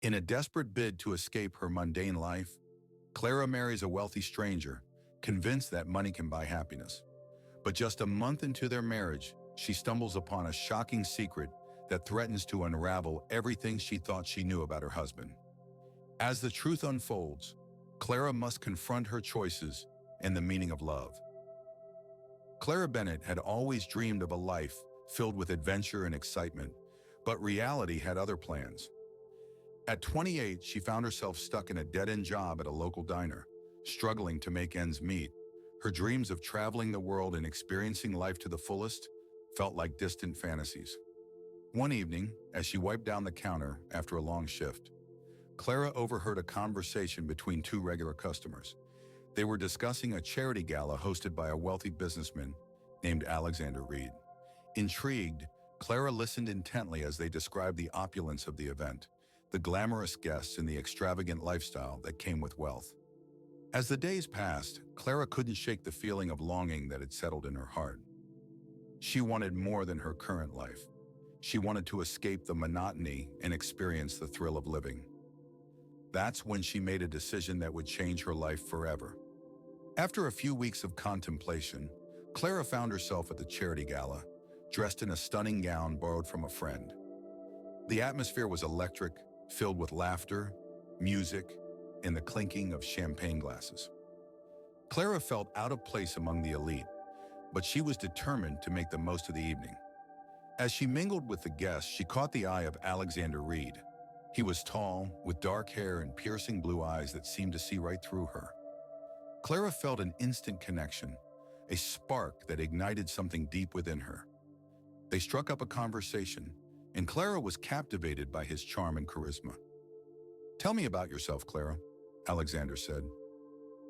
In a desperate bid to escape her mundane life, Clara marries a wealthy stranger, convinced that money can buy happiness. But just a month into their marriage, she stumbles upon a shocking secret that threatens to unravel everything she thought she knew about her husband. As the truth unfolds, Clara must confront her choices and the meaning of love. Clara Bennett had always dreamed of a life filled with adventure and excitement, but reality had other plans. At 28, she found herself stuck in a dead-end job at a local diner, struggling to make ends meet. Her dreams of traveling the world and experiencing life to the fullest felt like distant fantasies. One evening, as she wiped down the counter after a long shift, Clara overheard a conversation between two regular customers. They were discussing a charity gala hosted by a wealthy businessman named Alexander Reed. Intrigued, Clara listened intently as they described the opulence of the event, the glamorous guests, and the extravagant lifestyle that came with wealth. As the days passed, Clara couldn't shake the feeling of longing that had settled in her heart. She wanted more than her current life. She wanted to escape the monotony and experience the thrill of living. That's when she made a decision that would change her life forever. After a few weeks of contemplation, Clara found herself at the charity gala, dressed in a stunning gown borrowed from a friend. The atmosphere was electric, filled with laughter, music, and the clinking of champagne glasses. Clara felt out of place among the elite, but she was determined to make the most of the evening. As she mingled with the guests, she caught the eye of Alexander Reed. He was tall, with dark hair and piercing blue eyes that seemed to see right through her. Clara felt an instant connection, a spark that ignited something deep within her. They struck up a conversation, and Clara was captivated by his charm and charisma. "Tell me about yourself, Clara," Alexander said,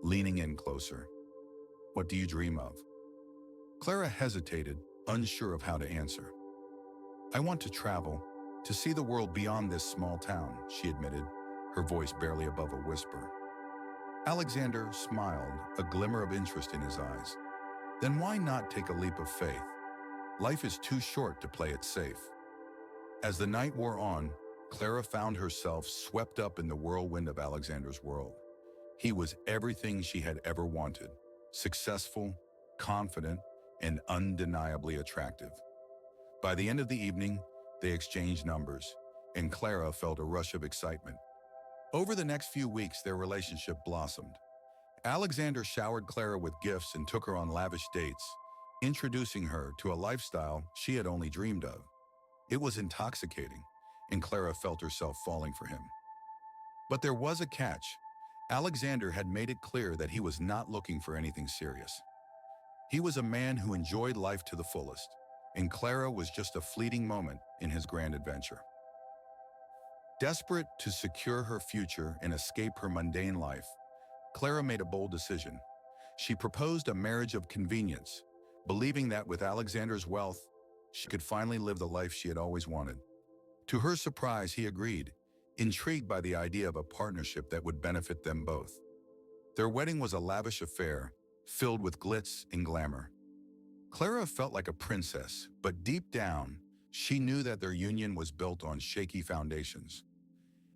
leaning in closer. "What do you dream of?" Clara hesitated, unsure of how to answer. "I want to travel, to see the world beyond this small town," she admitted, her voice barely above a whisper. Alexander smiled, a glimmer of interest in his eyes. "Then why not take a leap of faith? Life is too short to play it safe." As the night wore on, Clara found herself swept up in the whirlwind of Alexander's world. He was everything she had ever wanted: successful, confident, and undeniably attractive. By the end of the evening, they exchanged numbers, and Clara felt a rush of excitement. Over the next few weeks, their relationship blossomed. Alexander showered Clara with gifts and took her on lavish dates, introducing her to a lifestyle she had only dreamed of. It was intoxicating, and Clara felt herself falling for him. But there was a catch. Alexander had made it clear that he was not looking for anything serious. He was a man who enjoyed life to the fullest, and Clara was just a fleeting moment in his grand adventure. Desperate to secure her future and escape her mundane life, Clara made a bold decision. She proposed a marriage of convenience, believing that with Alexander's wealth, she could finally live the life she had always wanted. To her surprise, he agreed, intrigued by the idea of a partnership that would benefit them both. Their wedding was a lavish affair, filled with glitz and glamour. Clara felt like a princess, but deep down, she knew that their union was built on shaky foundations.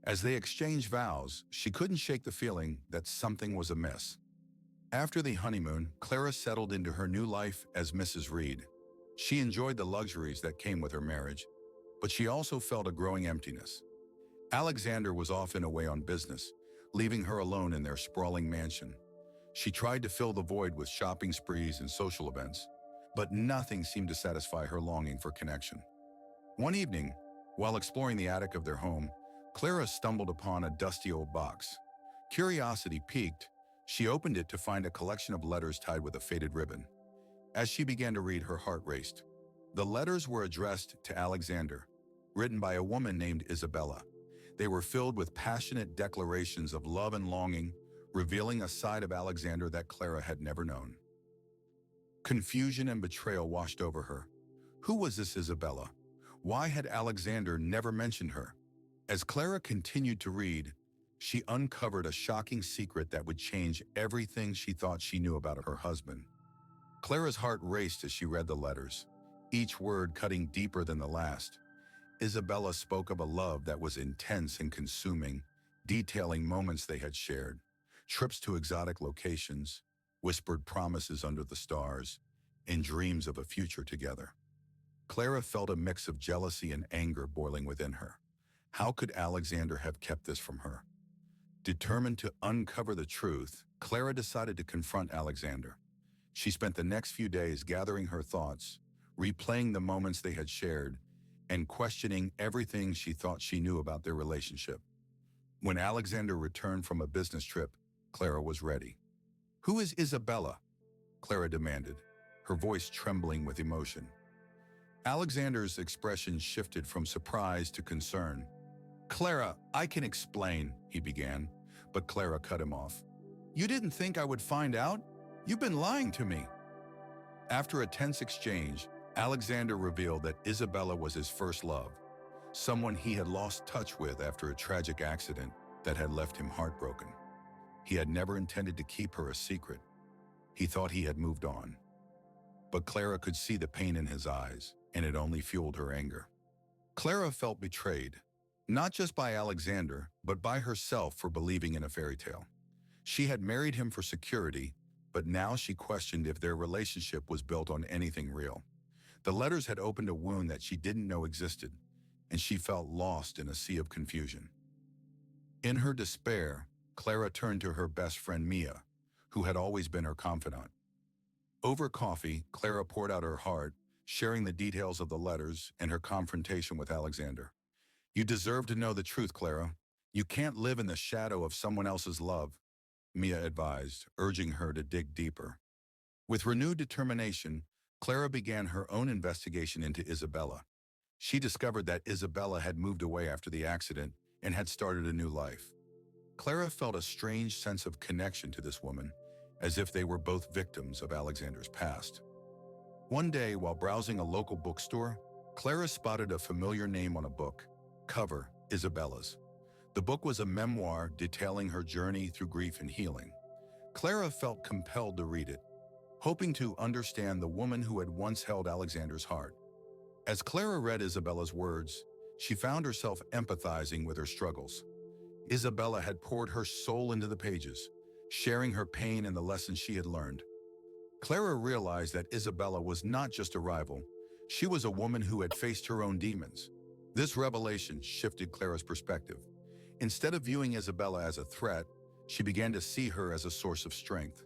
As they exchanged vows, she couldn't shake the feeling that something was amiss. After the honeymoon, Clara settled into her new life as Mrs. Reed. She enjoyed the luxuries that came with her marriage, but she also felt a growing emptiness. Alexander was often away on business, leaving her alone in their sprawling mansion. She tried to fill the void with shopping sprees and social events, but nothing seemed to satisfy her longing for connection. One evening, while exploring the attic of their home, Clara stumbled upon a dusty old box. Curiosity piqued, she opened it to find a collection of letters tied with a faded ribbon. As she began to read, her heart raced. The letters were addressed to Alexander, written by a woman named Isabella. They were filled with passionate declarations of love and longing, revealing a side of Alexander that Clara had never known. Confusion and betrayal washed over her. Who was this Isabella? Why had Alexander never mentioned her? As Clara continued to read, she uncovered a shocking secret that would change everything she thought she knew about her husband. Clara's heart raced as she read the letters, each word cutting deeper than the last. Isabella spoke of a love that was intense and consuming, detailing moments they had shared, trips to exotic locations, whispered promises under the stars, and dreams of a future together. Clara felt a mix of jealousy and anger boiling within her. How could Alexander have kept this from her? Determined to uncover the truth, Clara decided to confront Alexander. She spent the next few days gathering her thoughts, replaying the moments they had shared, and questioning everything she thought she knew about their relationship. When Alexander returned from a business trip, Clara was ready. "Who is Isabella?" Clara demanded, her voice trembling with emotion. Alexander's expression shifted from surprise to concern. "Clara, I can explain," he began, but Clara cut him off. "You didn't think I would find out? You've been lying to me." After a tense exchange, Alexander revealed that Isabella was his first love, someone he had lost touch with after a tragic accident that had left him heartbroken. He had never intended to keep her a secret. He thought he had moved on. But Clara could see the pain in his eyes, and it only fueled her anger. Clara felt betrayed, not just by Alexander, but by herself for believing in a fairy tale. She had married him for security, but now she questioned if their relationship was built on anything real. The letters had opened a wound that she didn't know existed, and she felt lost in a sea of confusion. In her despair, Clara turned to her best friend Mia, who had always been her confidant. Over coffee, Clara poured out her heart, sharing the details of the letters and her confrontation with Alexander. "You deserve to know the truth, Clara. You can't live in the shadow of someone else's love," Mia advised, urging her to dig deeper. With renewed determination, Clara began her own investigation into Isabella. She discovered that Isabella had moved away after the accident and had started a new life. Clara felt a strange sense of connection to this woman, as if they were both victims of Alexander's past. One day, while browsing a local bookstore, Clara spotted a familiar name on a book cover, Isabella's. The book was a memoir detailing her journey through grief and healing. Clara felt compelled to read it, hoping to understand the woman who had once held Alexander's heart. As Clara read Isabella's words, she found herself empathizing with her struggles. Isabella had poured her soul into the pages, sharing her pain and the lessons she had learned. Clara realized that Isabella was not just a rival, she was a woman who had faced her own demons. This revelation shifted Clara's perspective. Instead of viewing Isabella as a threat, she began to see her as a source of strength.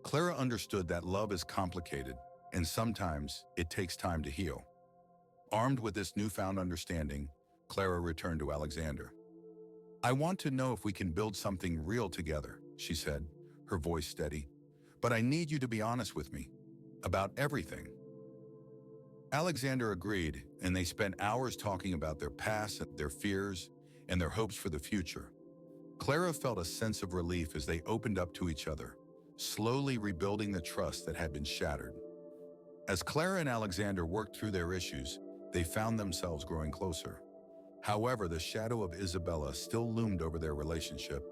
Clara understood that love is complicated, and sometimes it takes time to heal. Armed with this newfound understanding, Clara returned to Alexander. "I want to know if we can build something real together," she said, her voice steady. "But I need you to be honest with me about everything." Alexander agreed, and they spent hours talking about their past, their fears, and their hopes for the future. Clara felt a sense of relief as they opened up to each other, slowly rebuilding the trust that had been shattered. As Clara and Alexander worked through their issues, they found themselves growing closer. However, the shadow of Isabella still loomed over their relationship.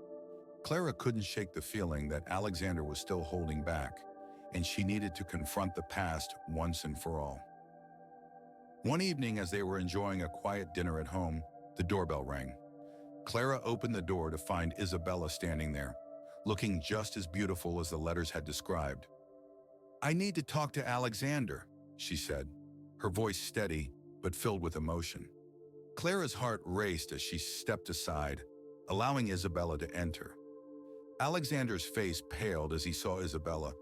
Clara couldn't shake the feeling that Alexander was still holding back, and she needed to confront the past once and for all. One evening, as they were enjoying a quiet dinner at home, the doorbell rang. Clara opened the door to find Isabella standing there, looking just as beautiful as the letters had described. "I need to talk to Alexander," she said, her voice steady but filled with emotion. Clara's heart raced as she stepped aside, allowing Isabella to enter. Alexander's face paled as he saw Isabella,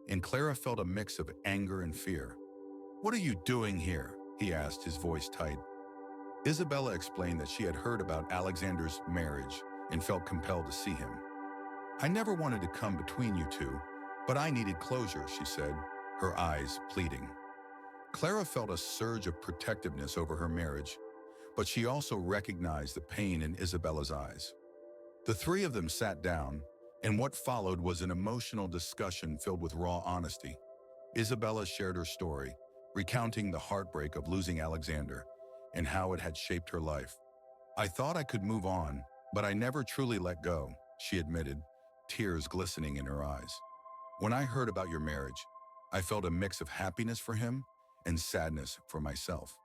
and Clara felt a mix of anger and fear. "What are you doing here?" he asked, his voice tight. Isabella explained that she had heard about Alexander's marriage and felt compelled to see him. "I never wanted to come between you two, but I needed closure," she said, her eyes pleading. Clara felt a surge of protectiveness over her marriage, but she also recognized the pain in Isabella's eyes. The three of them sat down, and what followed was an emotional discussion filled with raw honesty. Isabella shared her story, recounting the heartbreak of losing Alexander and how it had shaped her life. "I thought I could move on, but I never truly let go," she admitted, tears glistening in her eyes. "When I heard about your marriage, I felt a mix of happiness for him and sadness for myself."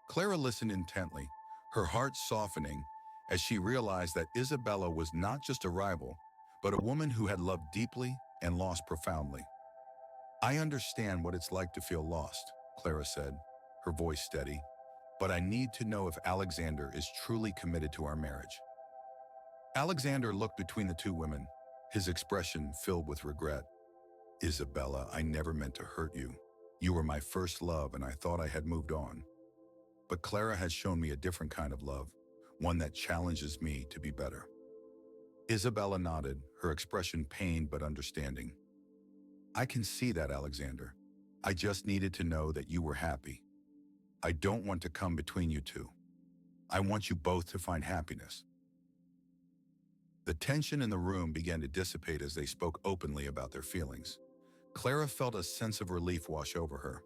Clara listened intently, her heart softening as she realized that Isabella was not just a rival, but a woman who had loved deeply and lost profoundly. I understand what it's like to feel lost, Clara said, her voice steady, but I need to know if Alexander is truly committed to our marriage. Alexander looked between the two women, his expression filled with regret. Isabella, I never meant to hurt you. You were my first love and I thought I had moved on. But Clara has shown me a different kind of love, one that challenges me to be better. Isabella nodded, her expression pained but understanding. I can see that, Alexander. I just needed to know that you were happy. I don't want to come between you two. I want you both to find happiness. The tension in the room began to dissipate as they spoke openly about their feelings. Clara felt a sense of relief wash over her.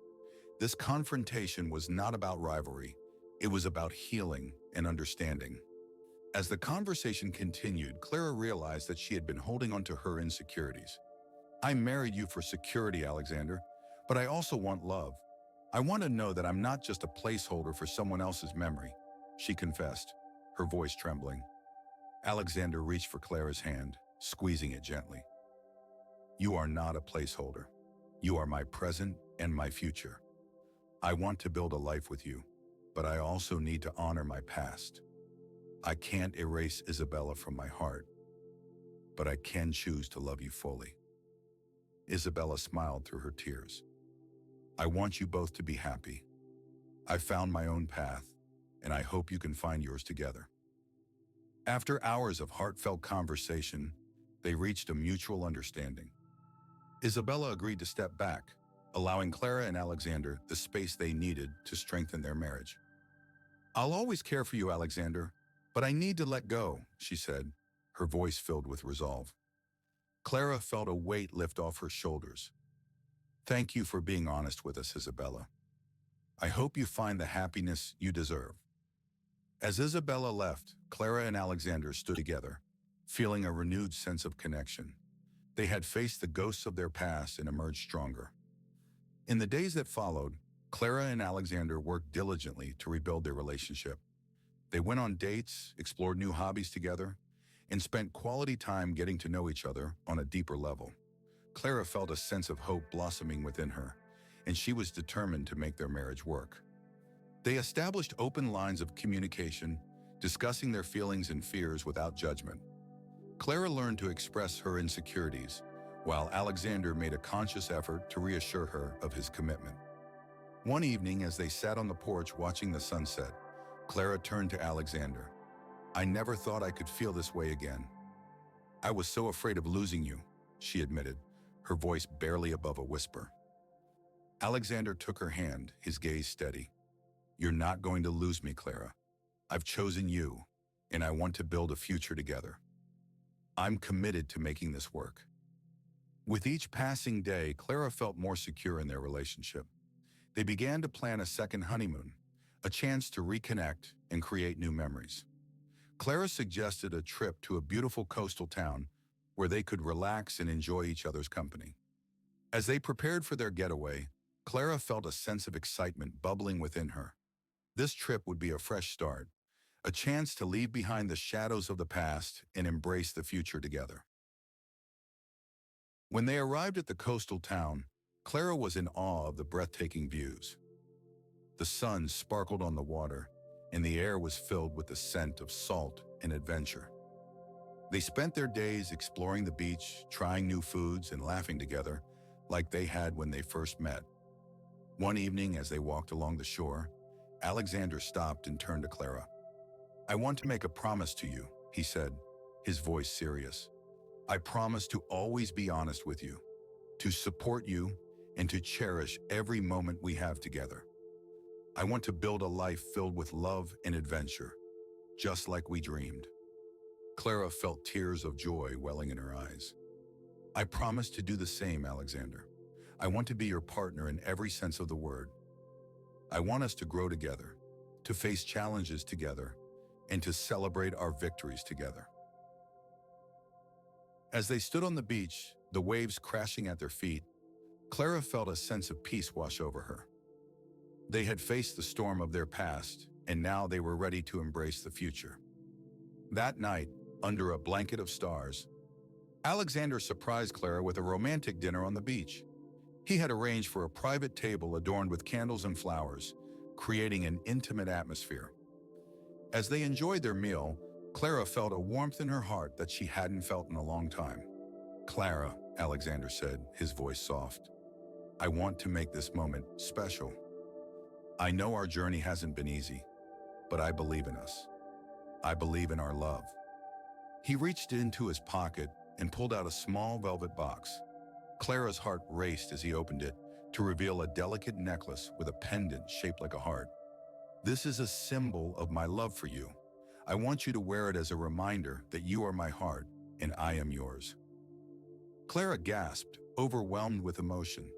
This confrontation was not about rivalry. It was about healing and understanding. As the conversation continued, Clara realized that she had been holding on to her insecurities. I married you for security, Alexander, but I also want love. I want to know that I'm not just a placeholder for someone else's memory, she confessed, her voice trembling. Alexander reached for Clara's hand, squeezing it gently. You are not a placeholder. You are my present and my future. I want to build a life with you, but I also need to honor my past. I can't erase Isabella from my heart, but I can choose to love you fully. Isabella smiled through her tears. I want you both to be happy. I found my own path, and I hope you can find yours together. After hours of heartfelt conversation, they reached a mutual understanding. Isabella agreed to step back, allowing Clara and Alexander the space they needed to strengthen their marriage. I'll always care for you, Alexander, but I need to let go, she said, her voice filled with resolve. Clara felt a weight lift off her shoulders. Thank you for being honest with us, Isabella. I hope you find the happiness you deserve. As Isabella left, Clara and Alexander stood together, feeling a renewed sense of connection. They had faced the ghosts of their past and emerged stronger. In the days that followed, Clara and Alexander worked diligently to rebuild their relationship. They went on dates, explored new hobbies together, and spent quality time getting to know each other on a deeper level. Clara felt a sense of hope blossoming within her, and she was determined to make their marriage work. They established open lines of communication, discussing their feelings and fears without judgment. Clara learned to express her insecurities, while Alexander made a conscious effort to reassure her of his commitment. One evening, as they sat on the porch watching the sunset, Clara turned to Alexander. I never thought I could feel this way again. I was so afraid of losing you, she admitted, her voice barely above a whisper. Alexander took her hand, his gaze steady. You're not going to lose me, Clara. I've chosen you, and I want to build a future together. I'm committed to making this work. With each passing day, Clara felt more secure in their relationship. They began to plan a second honeymoon, a chance to reconnect and create new memories. Clara suggested a trip to a beautiful coastal town where they could relax and enjoy each other's company. As they prepared for their getaway, Clara felt a sense of excitement bubbling within her. This trip would be a fresh start, a chance to leave behind the shadows of the past and embrace the future together. When they arrived at the coastal town, Clara was in awe of the breathtaking views. The sun sparkled on the water, and the air was filled with the scent of salt and adventure. They spent their days exploring the beach, trying new foods, and laughing together like they had when they first met. One evening, as they walked along the shore, Alexander stopped and turned to Clara. I want to make a promise to you, he said, his voice serious. I promise to always be honest with you, to support you, and to cherish every moment we have together. I want to build a life filled with love and adventure, just like we dreamed. Clara felt tears of joy welling in her eyes. I promise to do the same, Alexander. I want to be your partner in every sense of the word. I want us to grow together, to face challenges together, and to celebrate our victories together. As they stood on the beach, the waves crashing at their feet, Clara felt a sense of peace wash over her. They had faced the storm of their past, and now they were ready to embrace the future. That night, under a blanket of stars, Alexander surprised Clara with a romantic dinner on the beach. He had arranged for a private table adorned with candles and flowers, creating an intimate atmosphere. As they enjoyed their meal, Clara felt a warmth in her heart that she hadn't felt in a long time. "Clara," Alexander said, his voice soft, "I want to make this moment special. I know our journey hasn't been easy, but I believe in us. I believe in our love." He reached into his pocket and pulled out a small velvet box. Clara's heart raced as he opened it to reveal a delicate necklace with a pendant shaped like a heart. "This is a symbol of my love for you. I want you to wear it as a reminder that you are my heart and I am yours." Clara gasped, overwhelmed with emotion.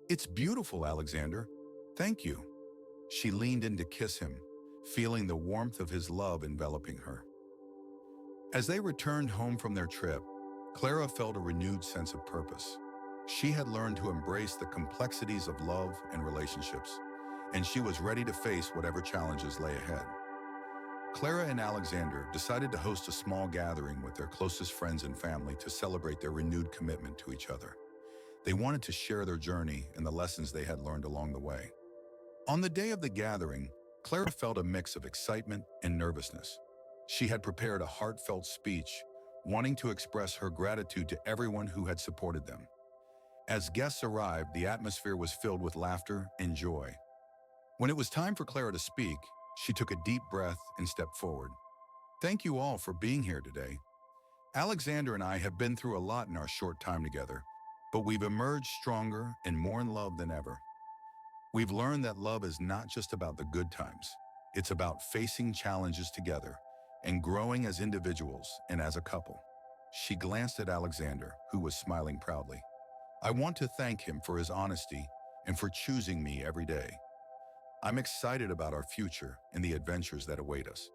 "It's beautiful, Alexander. Thank you." She leaned in to kiss him, feeling the warmth of his love enveloping her. As they returned home from their trip, Clara felt a renewed sense of purpose. She had learned to embrace the complexities of love and relationships, and she was ready to face whatever challenges lay ahead. Clara and Alexander decided to host a small gathering with their closest friends and family to celebrate their renewed commitment to each other. They wanted to share their journey and the lessons they had learned along the way. On the day of the gathering, Clara felt a mix of excitement and nervousness. She had prepared a heartfelt speech, wanting to express her gratitude to everyone who had supported them. As guests arrived, the atmosphere was filled with laughter and joy. When it was time for Clara to speak, she took a deep breath and stepped forward. "Thank you all for being here today. Alexander and I have been through a lot in our short time together, but we've emerged stronger and more in love than ever. We've learned that love is not just about the good times. It's about facing challenges together and growing as individuals and as a couple." She glanced at Alexander, who was smiling proudly. "I want to thank him for his honesty and for choosing me every day. I'm excited about our future and the adventures that await us."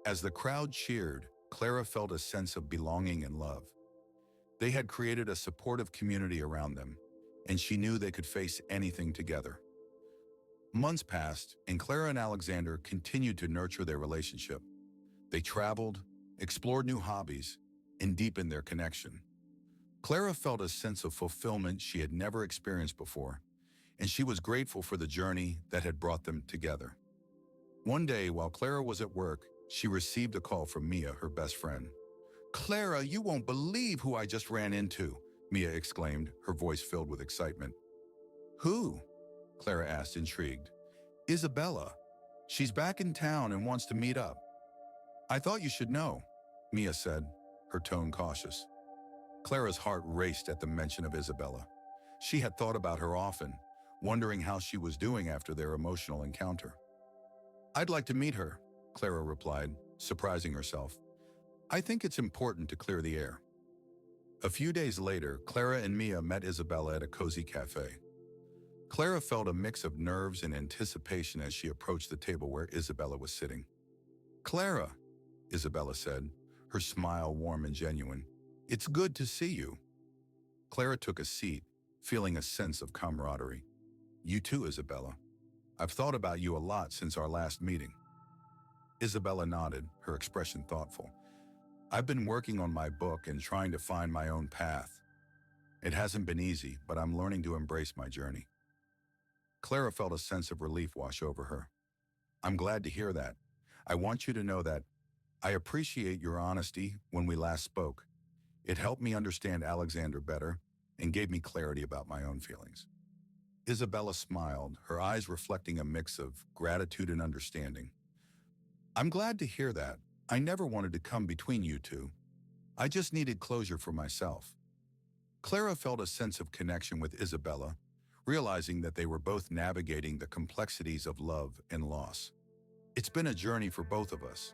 As the crowd cheered, Clara felt a sense of belonging and love. They had created a supportive community around them, and she knew they could face anything together. Months passed, and Clara and Alexander continued to nurture their relationship. They traveled, explored new hobbies, and deepened their connection. Clara felt a sense of fulfillment she had never experienced before, and she was grateful for the journey that had brought them together. One day, while Clara was at work, she received a call from Mia, her best friend. "Clara, you won't believe who I just ran into," Mia exclaimed, her voice filled with excitement. "Who?" Clara asked, intrigued. "Isabella. She's back in town and wants to meet up." "I thought you should know," Mia said, her tone cautious. Clara's heart raced at the mention of Isabella. She had thought about her often, wondering how she was doing after their emotional encounter. "I'd like to meet her," Clara replied, surprising herself. "I think it's important to clear the air." A few days later, Clara and Mia met Isabella at a cozy cafe. Clara felt a mix of nerves and anticipation as she approached the table where Isabella was sitting. "Clara," Isabella said, her smile warm and genuine, "it's good to see you." Clara took a seat, feeling a sense of camaraderie. "You too, Isabella. I've thought about you a lot since our last meeting." Isabella nodded, her expression thoughtful. "I've been working on my book and trying to find my own path. It hasn't been easy, but I'm learning to embrace my journey." Clara felt a sense of relief wash over her. "I'm glad to hear that. I want you to know that I appreciate your honesty when we last spoke. It helped me understand Alexander better and gave me clarity about my own feelings." Isabella smiled, her eyes reflecting a mix of gratitude and understanding. "I'm glad to hear that. I never wanted to come between you two. I just needed closure for myself." Clara felt a sense of connection with Isabella, realizing that they were both navigating the complexities of love and loss. "It's been a journey for both of us.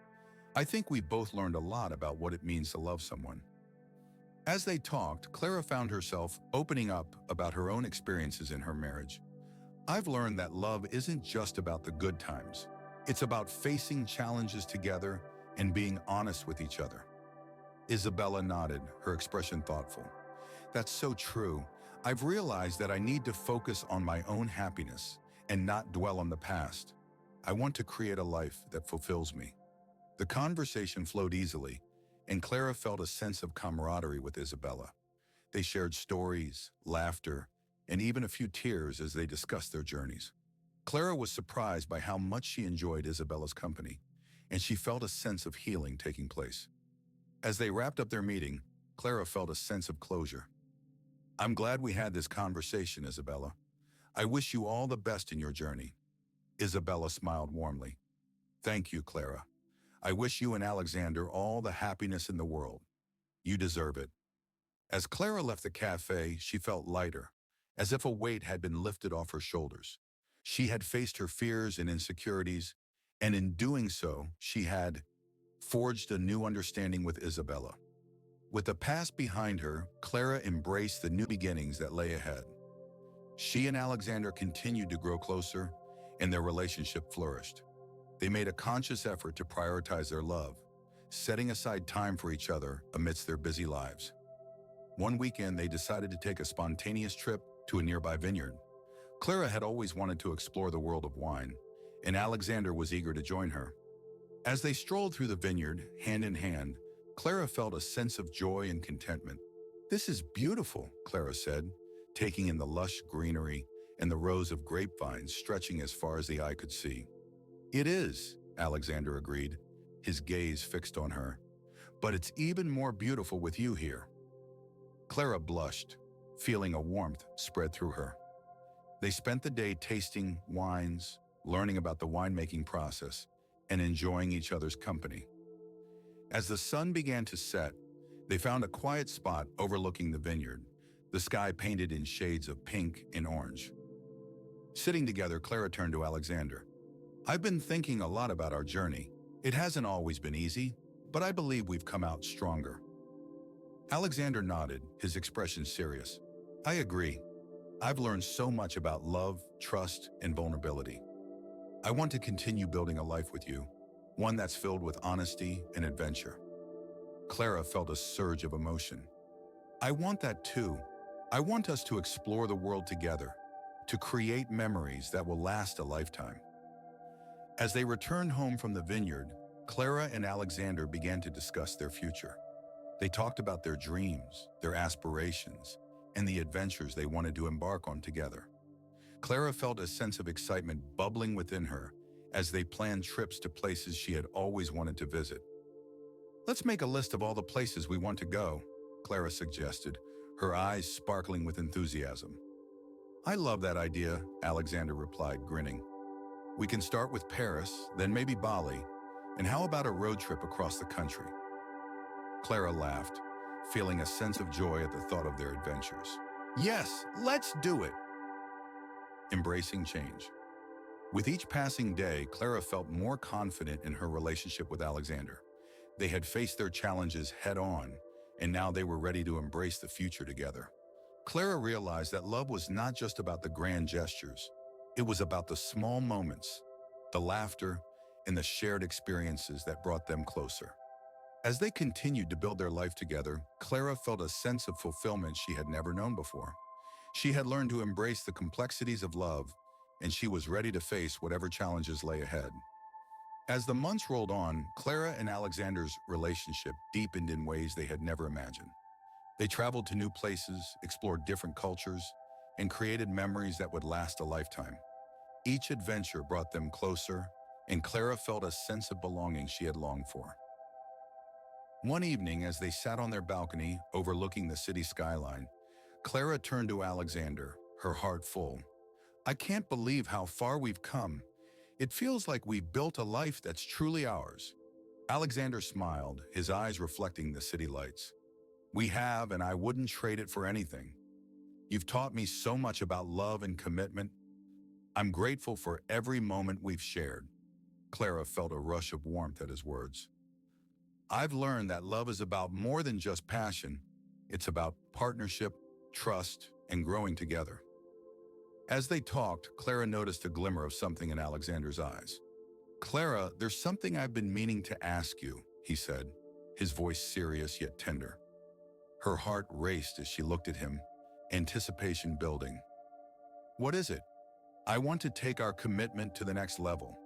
I think we both learned a lot about what it means to love someone." As they talked, Clara found herself opening up about her own experiences in her marriage. "I've learned that love isn't just about the good times. It's about facing challenges together and being honest with each other." Isabella nodded, her expression thoughtful. "That's so true. I've realized that I need to focus on my own happiness and not dwell on the past. I want to create a life that fulfills me. The conversation flowed easily, and Clara felt a sense of camaraderie with Isabella. They shared stories, laughter, and even a few tears as they discussed their journeys. Clara was surprised by how much she enjoyed Isabella's company, and she felt a sense of healing taking place. As they wrapped up their meeting, Clara felt a sense of closure. I'm glad we had this conversation, Isabella. I wish you all the best in your journey. Isabella smiled warmly. Thank you, Clara. I wish you and Alexander all the happiness in the world. You deserve it. As Clara left the cafe, she felt lighter, as if a weight had been lifted off her shoulders. She had faced her fears and insecurities, and in doing so, she had forged a new understanding with Isabella. With the past behind her, Clara embraced the new beginnings that lay ahead. She and Alexander continued to grow closer, and their relationship flourished. They made a conscious effort to prioritize their love, setting aside time for each other amidst their busy lives. One weekend, they decided to take a spontaneous trip to a nearby vineyard. Clara had always wanted to explore the world of wine, and Alexander was eager to join her. As they strolled through the vineyard, hand in hand, Clara felt a sense of joy and contentment. This is beautiful, Clara said, taking in the lush greenery and the rows of grapevines stretching as far as the eye could see. It is, Alexander agreed, his gaze fixed on her. But it's even more beautiful with you here. Clara blushed, feeling a warmth spread through her. They spent the day tasting wines, learning about the winemaking process, and enjoying each other's company. As the sun began to set, they found a quiet spot overlooking the vineyard, the sky painted in shades of pink and orange. Sitting together, Clara turned to Alexander. I've been thinking a lot about our journey. It hasn't always been easy, but I believe we've come out stronger. Alexander nodded, his expression serious. I agree. I've learned so much about love, trust, and vulnerability. I want to continue building a life with you, one that's filled with honesty and adventure. Clara felt a surge of emotion. I want that too. I want us to explore the world together, to create memories that will last a lifetime. As they returned home from the vineyard, Clara and Alexander began to discuss their future. They talked about their dreams, their aspirations, and the adventures they wanted to embark on together. Clara felt a sense of excitement bubbling within her as they planned trips to places she had always wanted to visit. Let's make a list of all the places we want to go, Clara suggested, her eyes sparkling with enthusiasm. I love that idea, Alexander replied, grinning. We can start with Paris, then maybe Bali, and how about a road trip across the country? Clara laughed, feeling a sense of joy at the thought of their adventures. Yes, let's do it! Embracing change. With each passing day, Clara felt more confident in her relationship with Alexander. They had faced their challenges head-on, and now they were ready to embrace the future together. Clara realized that love was not just about the grand gestures. It was about the small moments, the laughter, and the shared experiences that brought them closer. As they continued to build their life together, Clara felt a sense of fulfillment she had never known before. She had learned to embrace the complexities of love, and she was ready to face whatever challenges lay ahead. As the months rolled on, Clara and Alexander's relationship deepened in ways they had never imagined. They traveled to new places, explored different cultures, and created memories that would last a lifetime. Each adventure brought them closer, and Clara felt a sense of belonging she had longed for. One evening, as they sat on their balcony overlooking the city skyline, Clara turned to Alexander, her heart full. I can't believe how far we've come. It feels like we've built a life that's truly ours. Alexander smiled, his eyes reflecting the city lights. We have, and I wouldn't trade it for anything. You've taught me so much about love and commitment. I'm grateful for every moment we've shared. Clara felt a rush of warmth at his words. I've learned that love is about more than just passion. It's about partnership, trust, and growing together. As they talked, Clara noticed a glimmer of something in Alexander's eyes. Clara, there's something I've been meaning to ask you, he said, his voice serious yet tender. Her heart raced as she looked at him, anticipation building. What is it? I want to take our commitment to the next level.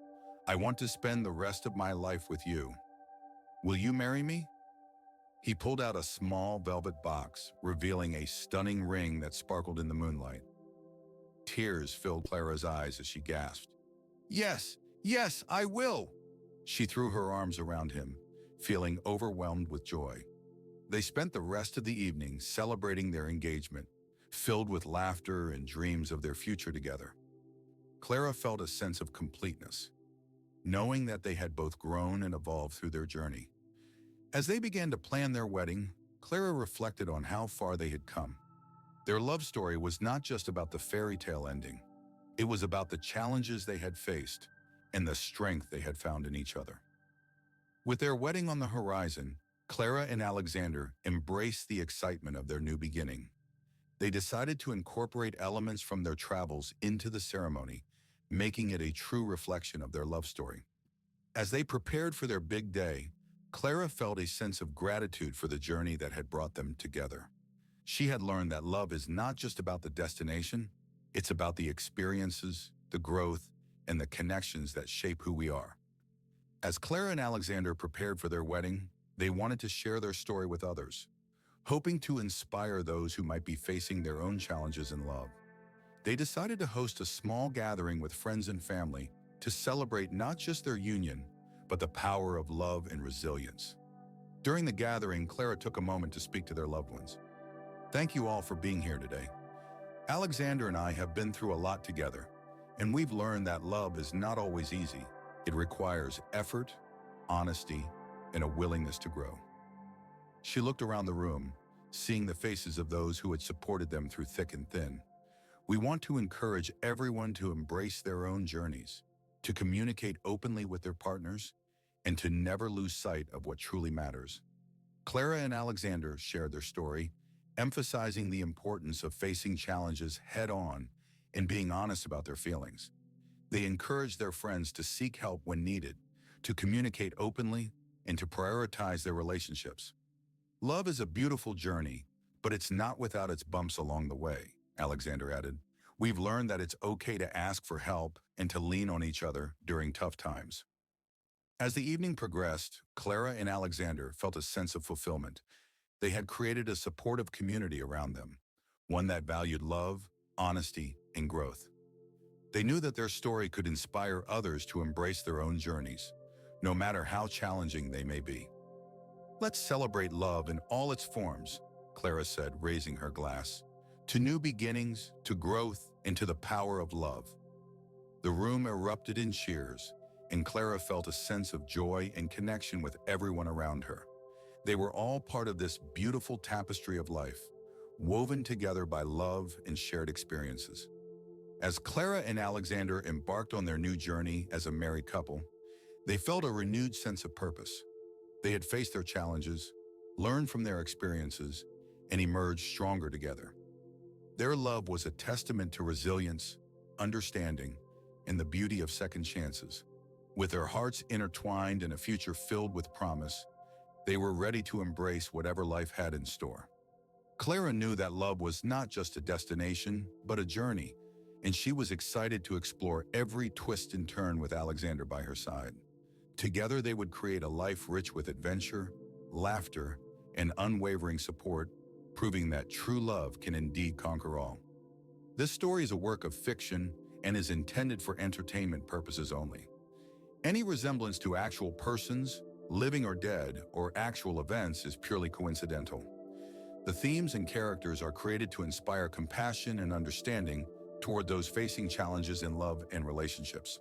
I want to spend the rest of my life with you. Will you marry me? He pulled out a small velvet box, revealing a stunning ring that sparkled in the moonlight. Tears filled Clara's eyes as she gasped. Yes, yes, I will! She threw her arms around him, feeling overwhelmed with joy. They spent the rest of the evening celebrating their engagement, filled with laughter and dreams of their future together. Clara felt a sense of completeness, knowing that they had both grown and evolved through their journey. As they began to plan their wedding, Clara reflected on how far they had come. Their love story was not just about the fairy tale ending. It was about the challenges they had faced and the strength they had found in each other. With their wedding on the horizon, Clara and Alexander embraced the excitement of their new beginning. They decided to incorporate elements from their travels into the ceremony, making it a true reflection of their love story. As they prepared for their big day, Clara felt a sense of gratitude for the journey that had brought them together. She had learned that love is not just about the destination, it's about the experiences, the growth, and the connections that shape who we are. As Clara and Alexander prepared for their wedding, they wanted to share their story with others, hoping to inspire those who might be facing their own challenges in love. They decided to host a small gathering with friends and family to celebrate not just their union, but the power of love and resilience. During the gathering, Clara took a moment to speak to their loved ones. Thank you all for being here today. Alexander and I have been through a lot together, and we've learned that love is not always easy. It requires effort, honesty, and a willingness to grow. She looked around the room, seeing the faces of those who had supported them through thick and thin. We want to encourage everyone to embrace their own journeys, to communicate openly with their partners, and to never lose sight of what truly matters. Clara and Alexander shared their story, emphasizing the importance of facing challenges head-on and being honest about their feelings. They encouraged their friends to seek help when needed, to communicate openly, and to prioritize their relationships. Love is a beautiful journey, but it's not without its bumps along the way, Alexander added. We've learned that it's okay to ask for help and to lean on each other during tough times. As the evening progressed, Clara and Alexander felt a sense of fulfillment. They had created a supportive community around them, one that valued love, honesty, and growth. They knew that their story could inspire others to embrace their own journeys, no matter how challenging they may be. Let's celebrate love in all its forms, Clara said, raising her glass. To new beginnings, to growth, and to the power of love. The room erupted in cheers, and Clara felt a sense of joy and connection with everyone around her. They were all part of this beautiful tapestry of life, woven together by love and shared experiences. As Clara and Alexander embarked on their new journey as a married couple, they felt a renewed sense of purpose. They had faced their challenges, learned from their experiences, and emerged stronger together. Their love was a testament to resilience, understanding, and the beauty of second chances. With their hearts intertwined and a future filled with promise, they were ready to embrace whatever life had in store. Clara knew that love was not just a destination, but a journey, and she was excited to explore every twist and turn with Alexander by her side. Together, they would create a life rich with adventure, laughter, and unwavering support, proving that true love can indeed conquer all. This story is a work of fiction and is intended for entertainment purposes only. Any resemblance to actual persons, living or dead, or actual events is purely coincidental. The themes and characters are created to inspire compassion and understanding toward those facing challenges in love and relationships.